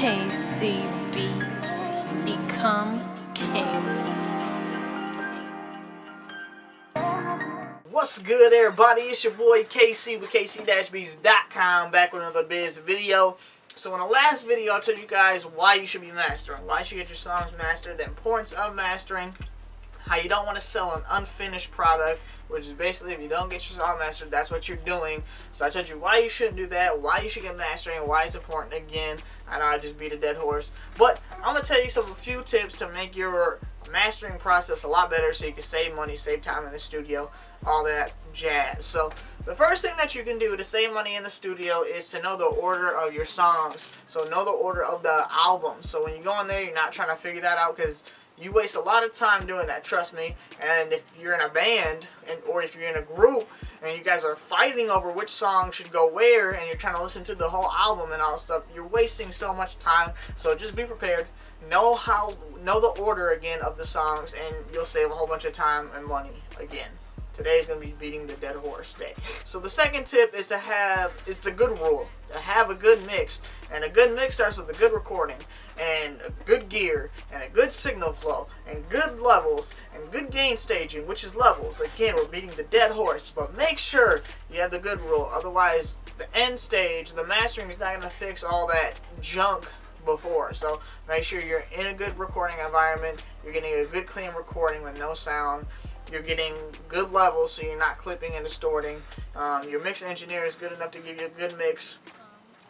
KC Beatz, become king. What's good, everybody? It's your boy KC with KC-Beatz.com, back with another biz video. So in the last video, I told you guys why you should be mastering, why you should get your songs mastered, the importance of mastering, how you don't want to sell an unfinished product, which is basically if you don't get your song mastered, that's what you're doing. So I told you why you shouldn't do that, why you should get mastering, and why it's important. Again, I know I just beat a dead horse, but I'm going to tell you a few tips to make your mastering process a lot better so you can save money, save time in the studio, all that jazz. So the first thing that you can do to save money in the studio is to know the order of your songs. So know the order of the album. So when you go in there, you're not trying to figure that out, because you waste a lot of time doing that, trust me. And if you're in a band, or if you're in a group, and you guys are fighting over which song should go where, and you're trying to listen to the whole album and all that stuff, you're wasting so much time. So just be prepared. Know the order again of the songs, and you'll save a whole bunch of time and money again. Today's going to be beating the dead horse day. So the second tip is the good rule. To have a good mix. And a good mix starts with a good recording, and a good gear, and a good signal flow, and good levels, and good gain staging, which is levels. Again, we're beating the dead horse, but make sure you have the good rule. Otherwise, the end stage, the mastering is not going to fix all that junk before. So make sure you're in a good recording environment. You're getting a good clean recording with no sound. You're getting good levels, so you're not clipping and distorting. Your mix engineer is good enough to give you a good mix,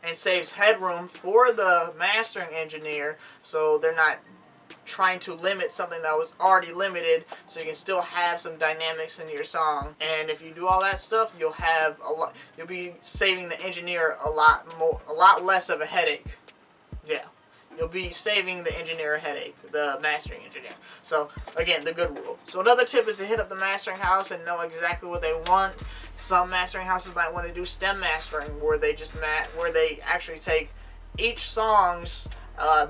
and saves headroom for the mastering engineer, so they're not trying to limit something that was already limited, so you can still have some dynamics in your song. And if you do all that stuff, you'll be saving the engineer a lot less of a headache. Yeah. You'll be saving the engineer a headache, the mastering engineer. So, again, the good rule. So another tip is to hit up the mastering house and know exactly what they want. Some mastering houses might want to do stem mastering, where they actually take each song's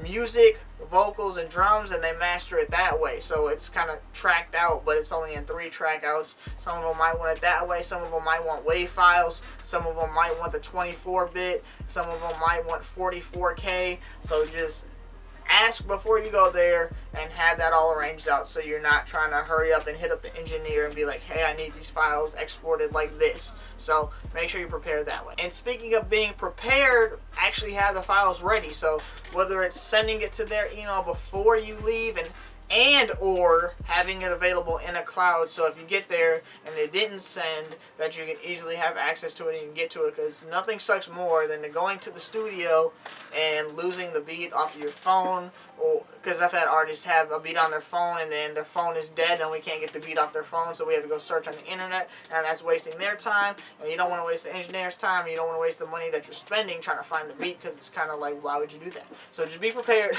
music, vocals, and drums, and they master it that way. So it's kind of tracked out, but it's only in 3 track outs. Some of them might want it that way. Some of them might want WAV files. Some of them might want the 24-bit. Some of them might want 44K. So just ask before you go there and have that all arranged out, so you're not trying to hurry up and hit up the engineer and be like, hey, I need these files exported like this. So make sure you're prepared that way. And speaking of being prepared, actually have the files ready. So whether it's sending it to their email before you leave, and or having it available in a cloud, so if you get there and they didn't send, that you can easily have access to it and you can get to it, because nothing sucks more than going to the studio and losing the beat off of your phone. Because I've had artists have a beat on their phone, and then their phone is dead and we can't get the beat off their phone, so we have to go search on the internet, and that's wasting their time. And you don't want to waste the engineer's time, you don't want to waste the money that you're spending trying to find the beat, because it's kind of like, why would you do that? So just be prepared.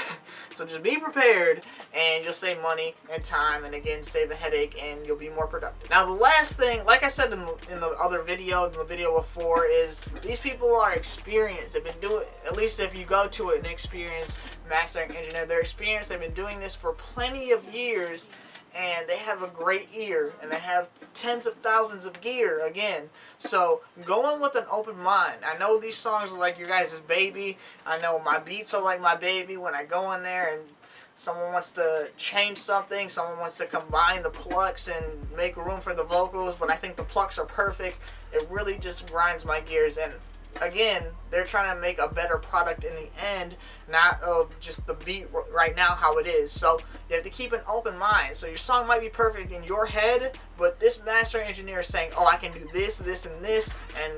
And you'll save money and time, and again, save a headache, and you'll be more productive. Now the last thing, like I said in the other video, in the video before, is these people are experienced. They've been doing, at least if you go to an experienced mastering engineer, they're experienced. They've been doing this for plenty of years, and they have a great ear, and they have tens of thousands of gear again. So go in with an open mind. I know these songs are like your guys' baby. I know my beats are like my baby. When I go in there and someone wants to change something, someone wants to combine the plucks and make room for the vocals, but I think the plucks are perfect, it really just grinds my gears. And again, they're trying to make a better product in the end, not of just the beat right now how it is. So you have to keep an open mind. So your song might be perfect in your head, but this master engineer is saying, oh, I can do this, this, and this, and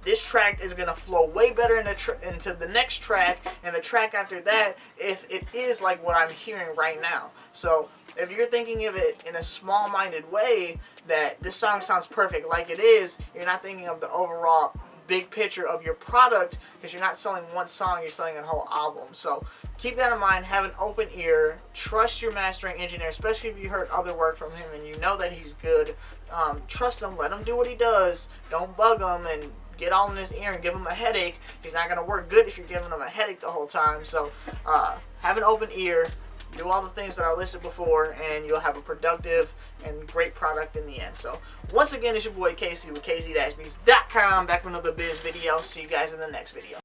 this track is going to flow way better into the next track, and the track after that, if it is like what I'm hearing right now. So if you're thinking of it in a small-minded way, that this song sounds perfect like it is, you're not thinking of the overall big picture of your product, because you're not selling one song, you're selling a whole album. So keep that in mind, have an open ear, trust your mastering engineer, especially if you heard other work from him and you know that he's good. Trust him, let him do what he does, don't bug him and get all in his ear and give him a headache. He's not going to work good if you're giving him a headache the whole time. So have an open ear, do all the things that I listed before, and you'll have a productive and great product in the end. So once again, it's your boy KC with KC-Beatz.com, back with another biz video. See you guys in the next video.